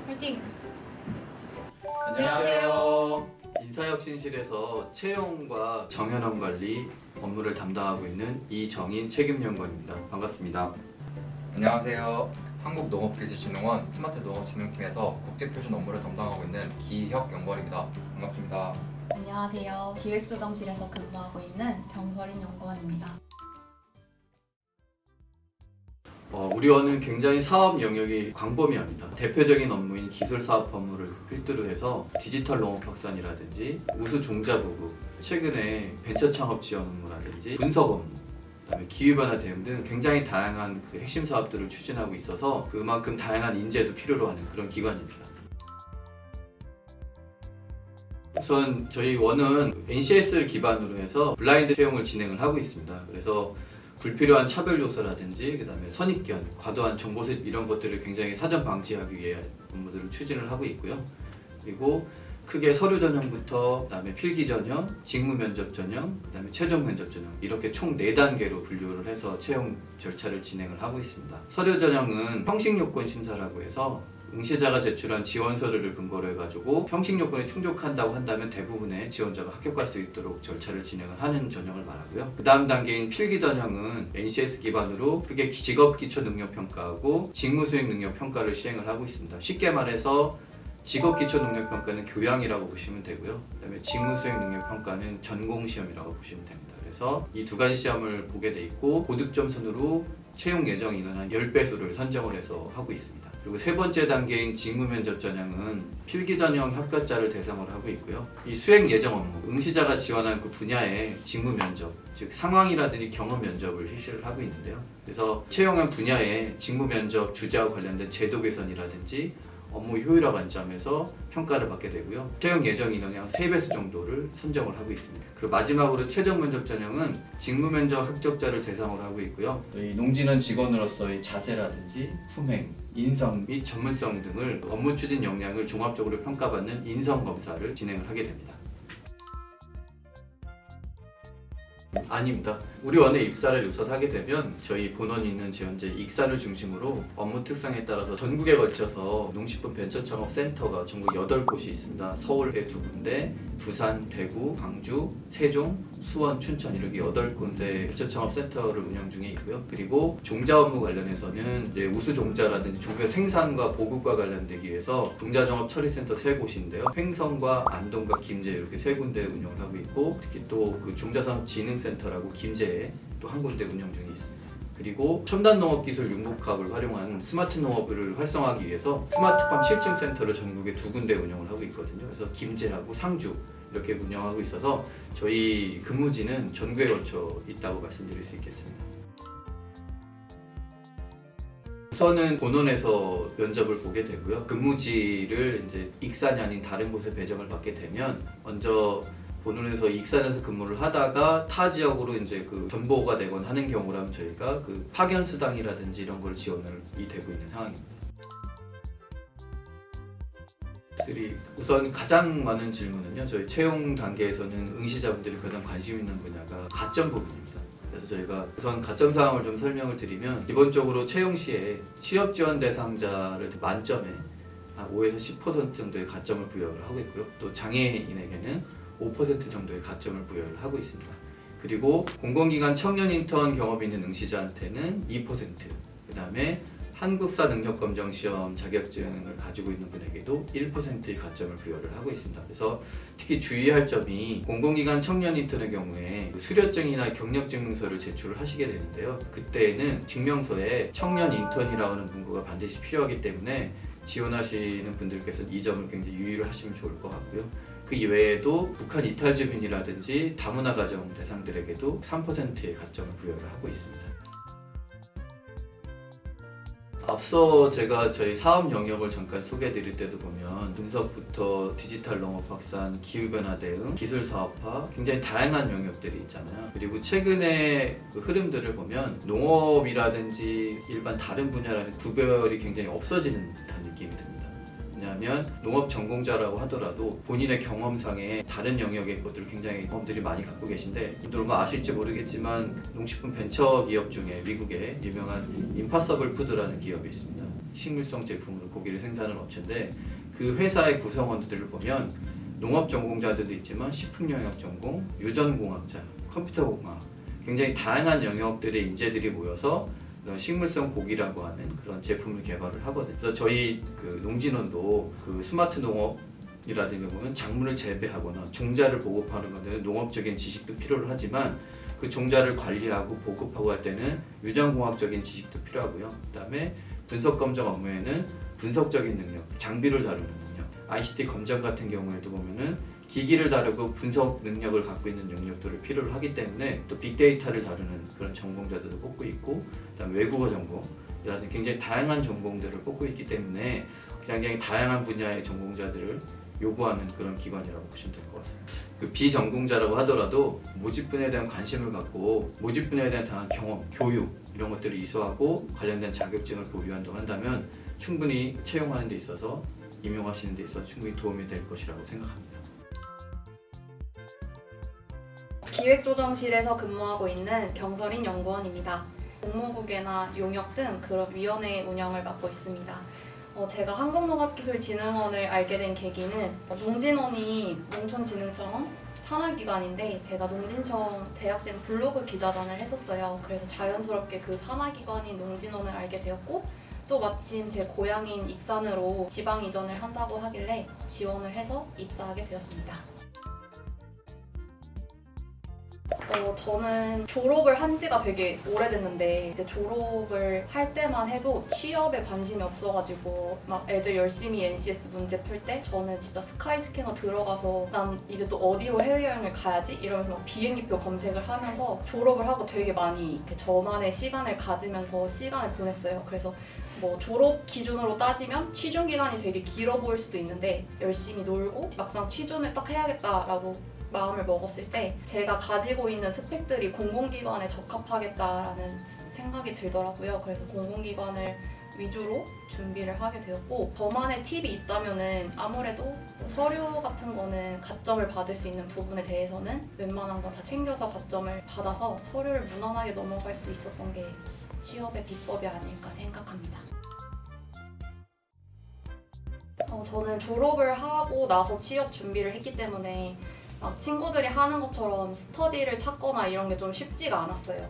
화이팅! 안녕하세요. 인사혁신실에서 채용과 정현업 관리 업무를 담당하고 있는 이정인 책임연구원입니다. 반갑습니다. 안녕하세요. 한국농업기술진흥원 스마트농업진흥팀에서 국제표준 업무를 담당하고 있는 기혁 연구원입니다. 반갑습니다. 안녕하세요. 기획조정실에서 근무하고 있는 정설인 연구원입니다. 우리 원은 굉장히 사업 영역이 광범위합니다. 대표적인 업무인 기술사업 업무를 필두로 해서 디지털 농업 확산이라든지 우수 종자 보급, 최근에 벤처 창업 지원 업무라든지 분석 업무, 그다음에 기후변화 대응 등 굉장히 다양한 핵심 사업들을 추진하고 있어서 그만큼 다양한 인재도 필요로 하는 그런 기관입니다. 우선 저희 원은 NCS를 기반으로 해서 블라인드 채용을 진행을 하고 있습니다. 그래서 불필요한 차별 요소라든지 그다음에 선입견, 과도한 정보 수집 이런 것들을 굉장히 사전 방지하기 위해 업무들을 추진을 하고 있고요. 그리고 크게 서류 전형부터 그다음에 필기 전형, 직무 면접 전형, 그다음에 최종 면접 전형 이렇게 총 4단계로 분류를 해서 채용 절차를 진행을 하고 있습니다. 서류 전형은 형식 요건 심사라고 해서 응시자가 제출한 지원 서류를 근거로 해가지고 형식 요건에 충족한다고 한다면 대부분의 지원자가 합격할 수 있도록 절차를 진행을 하는 전형을 말하고요. 그 다음 단계인 필기 전형은 NCS 기반으로 크게 직업 기초 능력 평가하고 직무 수행 능력 평가를 시행을 하고 있습니다. 쉽게 말해서 직업 기초 능력 평가는 교양이라고 보시면 되고요. 그다음에 직무 수행 능력 평가는 전공 시험이라고 보시면 됩니다. 그래서 이 두 가지 시험을 보게 돼 있고 고득점 순으로 채용 예정 인원 한 10배수를 선정을 해서 하고 있습니다. 그리고 세 번째 단계인 직무 면접 전형은 필기 전형 합격자를 대상으로 하고 있고요. 이 수행 예정 업무, 응시자가 지원한 그 분야의 직무 면접, 즉 상황이라든지 경험 면접을 실시를 하고 있는데요. 그래서 채용한 분야의 직무 면접 주제와 관련된 제도 개선이라든지 업무 효율화 관점에서 평가를 받게 되고요. 채용 예정 인원의 한 3배수 정도를 선정을 하고 있습니다. 그리고 마지막으로 최종 면접 전형은 직무 면접 합격자를 대상으로 하고 있고요. 이 농진원 직원으로서의 자세라든지 품행, 인성 및 전문성 등을 업무 추진 역량을 종합적으로 평가받는 인성 검사를 진행을 하게 됩니다. 아닙니다. 우리 원에 입사를 우선 하게 되면 저희 본원이 있는 지원제 익산을 중심으로 업무 특성에 따라서 전국에 걸쳐서 농식품 벤처 창업 센터가 전국 8곳이 있습니다. 서울에 2군데, 부산, 대구, 광주, 세종, 수원, 춘천 이렇게 8군데 벤처 창업 센터를 운영 중에 있고요. 그리고 종자 업무 관련해서는 이제 우수 종자라든지 종자 생산과 보급과 관련되기 위해서 종자종합 처리센터 3곳인데요. 횡성과 안동과 김제 이렇게 3군데 운영을 하고 있고 특히 또 그 종자산업 진흥센터라고 김제에 또 한 군데 운영 중에 있습니다. 그리고 첨단 농업 기술 융복합을 활용한 스마트 농업을 활성화하기 위해서 스마트팜 실증 센터를 전국에 2군데 운영을 하고 있거든요. 그래서 김제하고 상주 이렇게 운영하고 있어서 저희 근무지는 전국에 걸쳐 있다고 말씀드릴 수 있겠습니다. 우선은 본원에서 면접을 보게 되고요. 근무지를 이제 익산이 아닌 다른 곳에 배정을 받게 되면 먼저 본원에서 익산에서 근무를 하다가 타 지역으로 이제 그 전보가 되거나 하는 경우라면 저희가 그 파견 수당이라든지 이런 걸 지원이 되고 있는 상황입니다. 우선 가장 많은 질문은요. 저희 채용 단계에서는 응시자분들이 가장 관심 있는 분야가 가점 부분입니다. 그래서 저희가 우선 가점 사항을 좀 설명을 드리면 기본적으로 채용 시에 취업 지원 대상자를 만점에 5에서 10% 정도의 가점을 부여를 하고 있고요. 또 장애인에게는 5% 정도의 가점을 부여를 하고 있습니다. 그리고 공공기관 청년 인턴 경험이 있는 응시자한테는 2%, 그 다음에 한국사 능력검정 시험 자격증을 가지고 있는 분에게도 1%의 가점을 부여를 하고 있습니다. 그래서 특히 주의할 점이 공공기관 청년 인턴의 경우에 수료증이나 경력증명서를 제출을 하시게 되는데요. 그때에는 증명서에 청년 인턴이라고 하는 문구가 반드시 필요하기 때문에 지원하시는 분들께서는 이 점을 굉장히 유의를 하시면 좋을 것 같고요. 그 이외에도 북한 이탈 주민이라든지 다문화 가정 대상들에게도 3%의 가점을 부여를 하고 있습니다. 앞서 제가 저희 사업 영역을 잠깐 소개해드릴 때도 보면 분석부터 디지털 농업 확산, 기후변화 대응, 기술 사업화 굉장히 다양한 영역들이 있잖아요. 그리고 최근의 그 흐름들을 보면 농업이라든지 일반 다른 분야라는 구별이 굉장히 없어지는 듯한 느낌이 듭니다. 왜냐하면 농업 전공자라고 하더라도 본인의 경험상에 다른 영역의 것들을 굉장히 경험들이 많이 갖고 계신데 분들 아마 아실지 모르겠지만 농식품 벤처 기업 중에 미국의 유명한 임파서블 푸드라는 기업이 있습니다. 식물성 제품으로 고기를 생산하는 업체인데 그 회사의 구성원들을 보면 농업 전공자들도 있지만 식품 영역 전공, 유전공학자, 컴퓨터공학 굉장히 다양한 영역들의 인재들이 모여서 식물성 고기라고 하는 그런 제품을 개발을 하거든요. 그래서 저희 그 농진원도 그 스마트 농업이라든가 보면 작물을 재배하거나 종자를 보급하는 건데 농업적인 지식도 필요를 하지만 그 종자를 관리하고 보급하고 할 때는 유전공학적인 지식도 필요하고요. 그다음에 분석 검정 업무에는 분석적인 능력, 장비를 다루는 능력, ICT 검정 같은 경우에도 보면은 기기를 다루고 분석 능력을 갖고 있는 능력들을 필요로 하기 때문에 또 빅데이터를 다루는 그런 전공자들도 뽑고 있고, 그다음에 외국어 전공이라든지 굉장히 다양한 전공들을 뽑고 있기 때문에 굉장히 다양한 분야의 전공자들을 요구하는 그런 기관이라고 보시면 될 것 같습니다. 그 비전공자라고 하더라도 모집 분야에 대한 관심을 갖고 모집 분야에 대한 다양한 경험, 교육 이런 것들을 이수하고 관련된 자격증을 보유한다고 한다면 충분히 채용하는 데 있어서 임용하시는 데 있어서 충분히 도움이 될 것이라고 생각합니다. 기획조정실에서 근무하고 있는 경설인 연구원입니다. 공모국이나 용역 등 그런 위원회 운영을 맡고 있습니다. 제가 한국농업기술진흥원을 알게 된 계기는 농진원이 농촌진흥청 산하기관인데 제가 농진청 대학생 블로그 기자단을 했었어요. 그래서 자연스럽게 그 산하기관인 농진원을 알게 되었고 또 마침 제 고향인 익산으로 지방 이전을 한다고 하길래 지원을 해서 입사하게 되었습니다. 저는 졸업을 한 지가 되게 오래됐는데 이제 졸업을 할 때만 해도 취업에 관심이 없어가지고 막 애들 열심히 NCS 문제 풀 때 저는 진짜 스카이스캐너 들어가서 난 이제 또 어디로 해외여행을 가야지 이러면서 막 비행기표 검색을 하면서 졸업을 하고 되게 많이 이렇게 저만의 시간을 가지면서 시간을 보냈어요. 그래서 뭐 졸업 기준으로 따지면 취준 기간이 되게 길어 보일 수도 있는데 열심히 놀고 막상 취준을 딱 해야겠다라고 마음을 먹었을 때 제가 가지고 있는 스펙들이 공공기관에 적합하겠다라는 생각이 들더라고요. 그래서 공공기관을 위주로 준비를 하게 되었고 저만의 팁이 있다면은 아무래도 서류 같은 거는 가점을 받을 수 있는 부분에 대해서는 웬만한 거 다 챙겨서 가점을 받아서 서류를 무난하게 넘어갈 수 있었던 게 취업의 비법이 아닐까 생각합니다. 저는 졸업을 하고 나서 취업 준비를 했기 때문에 막 친구들이 하는 것처럼 스터디를 찾거나 이런 게 좀 쉽지가 않았어요.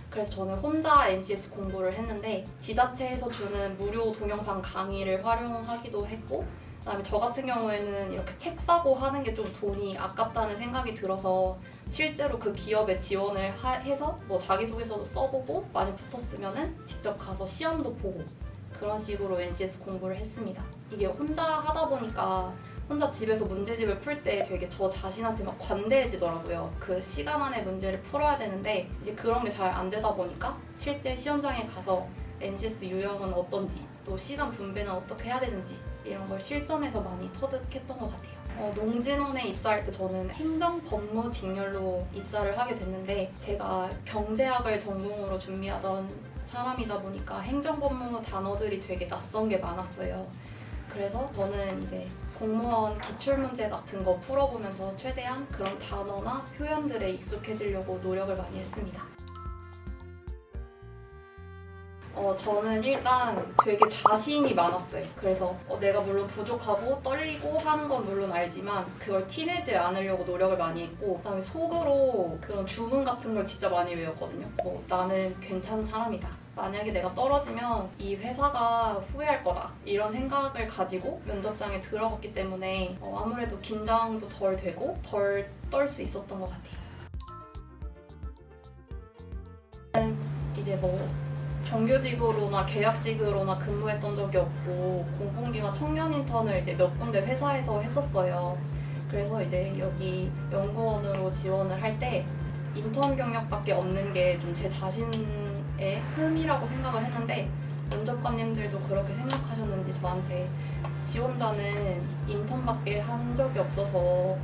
그래서 저는 혼자 NCS 공부를 했는데 지자체에서 주는 무료 동영상 강의를 활용하기도 했고 그다음에 저 같은 경우에는 이렇게 책 사고 하는 게 좀 돈이 아깝다는 생각이 들어서 실제로 그 기업에 지원을 해서 뭐 자기소개서도 써보고 많이 붙었으면은 직접 가서 시험도 보고 그런 식으로 NCS 공부를 했습니다. 이게 혼자 하다 보니까 혼자 집에서 문제집을 풀 때 되게 저 자신한테 막 관대해지더라고요. 그 시간 안에 문제를 풀어야 되는데 이제 그런 게 잘 안 되다 보니까 실제 시험장에 가서 NCS 유형은 어떤지 또 시간 분배는 어떻게 해야 되는지 이런 걸 실전에서 많이 터득했던 것 같아요. 농진원에 입사할 때 저는 행정법무 직렬로 입사를 하게 됐는데 제가 경제학을 전공으로 준비하던 사람이다 보니까 행정법무 단어들이 되게 낯선 게 많았어요. 그래서 저는 이제 공무원 기출문제 같은 거 풀어보면서 최대한 그런 단어나 표현들에 익숙해지려고 노력을 많이 했습니다. 저는 일단 되게 자신이 많았어요. 그래서 내가 물론 부족하고 떨리고 하는 건 물론 알지만 그걸 티내지 않으려고 노력을 많이 했고 그다음에 속으로 그런 주문 같은 걸 진짜 많이 외웠거든요. 나는 괜찮은 사람이다. 만약에 내가 떨어지면 이 회사가 후회할 거다. 이런 생각을 가지고 면접장에 들어갔기 때문에 아무래도 긴장도 덜 되고 덜 떨 수 있었던 것 같아요. 이제 정규직으로나 계약직으로나 근무했던 적이 없고 공공기관 청년 인턴을 이제 몇 군데 회사에서 했었어요. 그래서 이제 여기 연구원으로 지원을 할 때 인턴 경력밖에 없는 게 좀 제 자신의 흠이라고 생각을 했는데 면접관님들도 그렇게 생각하셨는지 저한테 지원자는 인턴밖에 한 적이 없어서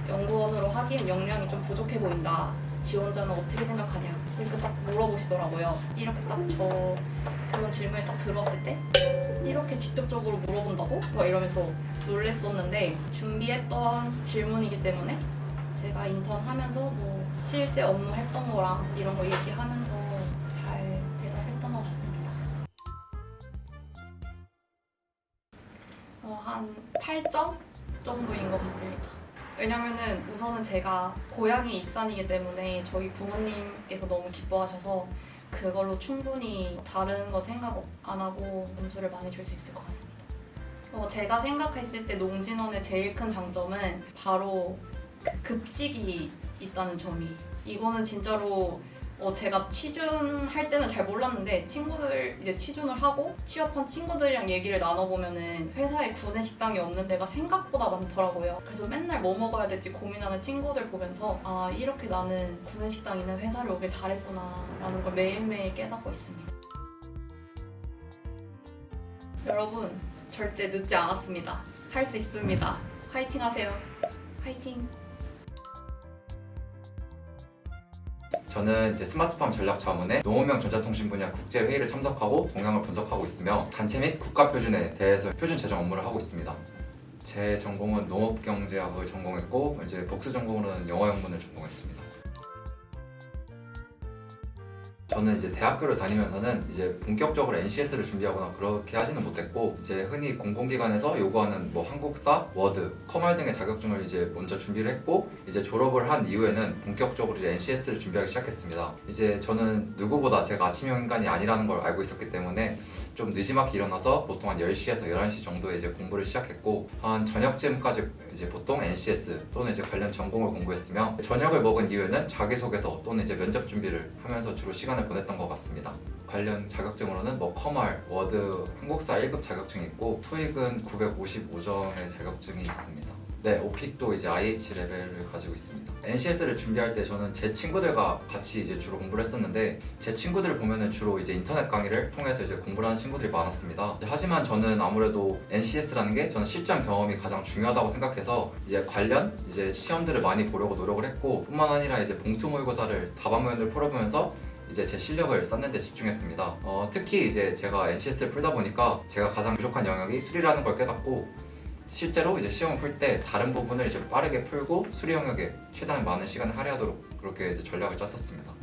연구원으로 하기엔 역량이 좀 부족해 보인다. 지원자는 어떻게 생각하냐 이렇게 딱 물어보시더라고요. 이렇게 딱 그런 질문이 딱 들어왔을 때 이렇게 직접적으로 물어본다고? 막 이러면서 놀랬었는데 준비했던 질문이기 때문에 제가 인턴 하면서 실제 업무 했던 거랑 이런 거 얘기하면서 잘 대답했던 것 같습니다. 한 8점 정도인 것 같습니다. 왜냐면은 우선은 제가 고향이 익산이기 때문에 저희 부모님께서 너무 기뻐하셔서 그걸로 충분히 다른 거 생각 안 하고 점수를 많이 줄 수 있을 것 같습니다. 제가 생각했을 때 농진원의 제일 큰 장점은 바로 급식이 있다는 점이, 이거는 진짜로 제가 취준할 때는 잘 몰랐는데 친구들 이제 취준을 하고 취업한 친구들이랑 얘기를 나눠보면은 회사에 구내 식당이 없는 데가 생각보다 많더라고요. 그래서 맨날 뭐 먹어야 될지 고민하는 친구들 보면서 아, 이렇게 나는 구내 식당 있는 회사를 오길 잘했구나 라는 걸 매일매일 깨닫고 있습니다. 여러분 절대 늦지 않았습니다. 할 수 있습니다. 화이팅 하세요. 화이팅! 저는 이제 스마트팜 전략 자문회 농업용 전자통신 분야 국제 회의를 참석하고 동향을 분석하고 있으며 단체 및 국가 표준에 대해서 표준 제정 업무를 하고 있습니다. 제 전공은 농업경제학을 전공했고 이제 복수 전공으로는 영어 영문을 전공했습니다. 저는 이제 대학교를 다니면서는 이제 본격적으로 NCS를 준비하거나 그렇게 하지는 못했고 이제 흔히 공공기관에서 요구하는 뭐 한국사, 워드, 커말 등의 자격증을 이제 먼저 준비를 했고 이제 졸업을 한 이후에는 본격적으로 이제 NCS를 준비하기 시작했습니다. 이제 저는 누구보다 제가 아침형 인간이 아니라는 걸 알고 있었기 때문에 좀 늦지막히 일어나서 보통 한 10시에서 11시 정도에 이제 공부를 시작했고 한 저녁쯤까지 이제 보통 NCS 또는 이제 관련 전공을 공부했으며 저녁을 먹은 이후에는 자기소개서 또는 이제 면접 준비를 하면서 주로 시간을 보냈던 것 같습니다. 관련 자격증으로는 뭐 커말, 워드, 한국사 1급 자격증이 있고 토익은 955점의 자격증이 있습니다. 네, 오픽도 이제 IH 레벨을 가지고 있습니다. NCS를 준비할 때 저는 제 친구들과 같이 이제 주로 공부를 했었는데 제 친구들을 보면은 주로 이제 인터넷 강의를 통해서 이제 공부를 하는 친구들이 많았습니다. 하지만 저는 아무래도 NCS라는 게 저는 실전 경험이 가장 중요하다고 생각해서 이제 관련 이제 시험들을 많이 보려고 노력을 했고 뿐만 아니라 이제 봉투 모의고사를 다방면을 풀어보면서 이제 제 실력을 쌓는 데 집중했습니다. 특히 이제 제가 NCS를 풀다 보니까 제가 가장 부족한 영역이 수리라는 걸 깨닫고 실제로 이제 시험을 풀 때 다른 부분을 이제 빠르게 풀고 수리 영역에 최대한 많은 시간을 할애하도록 그렇게 이제 전략을 짰었습니다.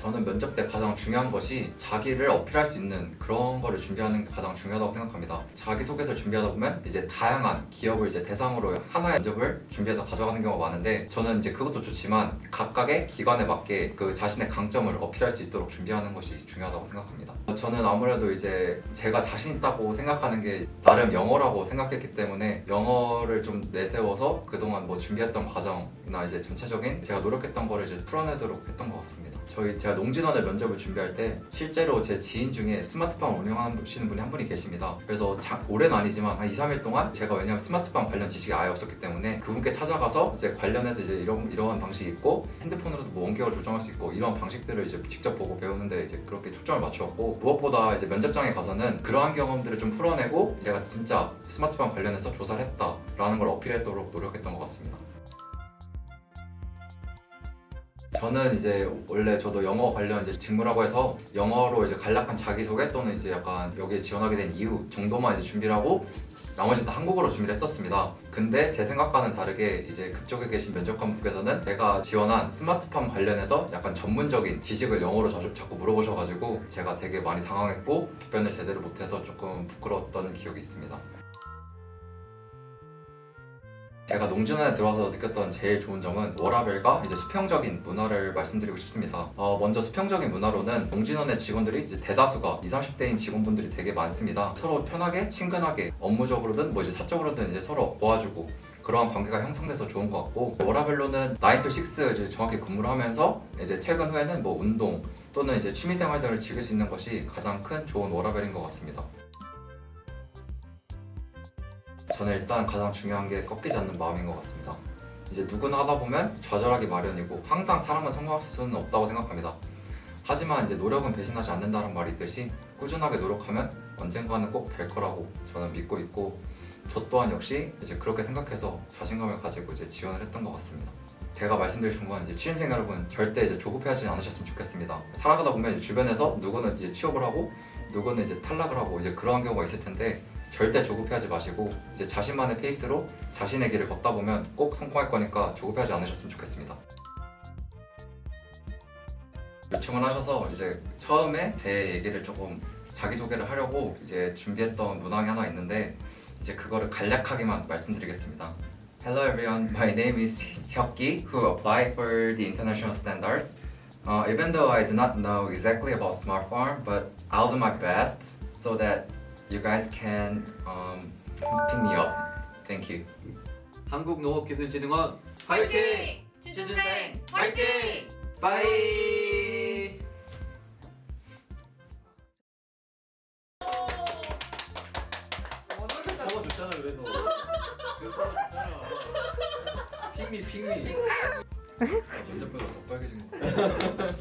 저는 면접 때 가장 중요한 것이 자기를 어필할 수 있는 그런 거를 준비하는 게 가장 중요하다고 생각합니다. 자기소개서를 준비하다 보면 이제 다양한 기업을 이제 대상으로 하나의 면접을 준비해서 가져가는 경우가 많은데 저는 이제 그것도 좋지만 각각의 기관에 맞게 그 자신의 강점을 어필할 수 있도록 준비하는 것이 중요하다고 생각합니다. 저는 아무래도 이제 제가 자신 있다고 생각하는 게 나름 영어라고 생각했기 때문에 영어를 좀 내세워서 그동안 뭐 준비했던 과정이나 이제 전체적인 제가 노력했던 거를 이제 풀어내도록 했던 것 같습니다. 제가 농진원의 면접을 준비할 때 실제로 제 지인 중에 스마트팜 운영하시는 분이 한 분이 계십니다. 그래서 올해는 아니지만 한 2, 3일 동안 제가 왜냐하면 스마트팜 관련 지식이 아예 없었기 때문에 그분께 찾아가서 이제 관련해서 이제 이러한 방식이 있고 핸드폰으로도 뭐 원격을 조정할 수 있고 이런 방식들을 이제 직접 보고 배우는데 이제 그렇게 초점을 맞추었고 무엇보다 이제 면접장에 가서는 그러한 경험들을 좀 풀어내고 제가 진짜 스마트팜 관련해서 조사를 했다라는 걸 어필하도록 노력했던 것 같습니다. 저는 이제 원래 저도 영어 관련 이제 직무라고 해서 영어로 이제 간략한 자기소개 또는 이제 약간 여기에 지원하게 된 이유 정도만 이제 준비를 하고 나머지는 다 한국어로 준비를 했었습니다. 근데 제 생각과는 다르게 이제 그쪽에 계신 면접관 분께서는 제가 지원한 스마트팜 관련해서 약간 전문적인 지식을 영어로 자꾸 물어보셔가지고 제가 되게 많이 당황했고 답변을 제대로 못해서 조금 부끄러웠던 기억이 있습니다. 제가 농진원에 들어와서 느꼈던 제일 좋은 점은 워라밸과 이제 수평적인 문화를 말씀드리고 싶습니다. 먼저 수평적인 문화로는 농진원의 직원들이 이제 대다수가 20, 30대인 직원분들이 되게 많습니다. 서로 편하게, 친근하게 업무적으로든 뭐 이제 사적으로든 이제 서로 도와주고 그러한 관계가 형성돼서 좋은 것 같고 워라밸로는 9 to 6 이제 정확히 근무를 하면서 이제 퇴근 후에는 뭐 운동 또는 이제 취미생활 등을 즐길 수 있는 것이 가장 큰 좋은 워라밸인 것 같습니다. 저는 일단 가장 중요한 게 꺾이지 않는 마음인 것 같습니다. 이제 누구나 하다 보면 좌절하기 마련이고 항상 사람은 성공할 수는 없다고 생각합니다. 하지만 이제 노력은 배신하지 않는다는 말이 있듯이 꾸준하게 노력하면 언젠가는 꼭 될 거라고 저는 믿고 있고 저 또한 역시 이제 그렇게 생각해서 자신감을 가지고 이제 지원을 했던 것 같습니다. 제가 말씀드리고 싶은 건 이제 취준생 여러분 절대 이제 조급해하지 않으셨으면 좋겠습니다. 살아가다 보면 이제 주변에서 누구는 이제 취업을 하고 누구는 이제 탈락을 하고 이제 그러한 경우가 있을 텐데 절대 조급해하지 마시고 이제 자신만의 페이스로 자신의 길을 걷다 보면 꼭 성공할 거니까 조급해하지 않으셨으면 좋겠습니다. 요청을 하셔서 이제 처음에 제 얘기를 조금 자기소개를 하려고 이제 준비했던 문항이 하나 있는데 이제 그거를 간략하게만 말씀드리겠습니다. Hello everyone, my name is Hyuk-gi who applied for the international standards. Even though I do not know exactly about Smart Farm, but I'll do my best so that you guys can pick me up. Thank you. 한국농업기술진흥원 화이팅! 취준생 화이팅! 빠이! 줬잖아 그래서. 줬잖아. 핑미. 전자보다 더 빨개진 거 같아.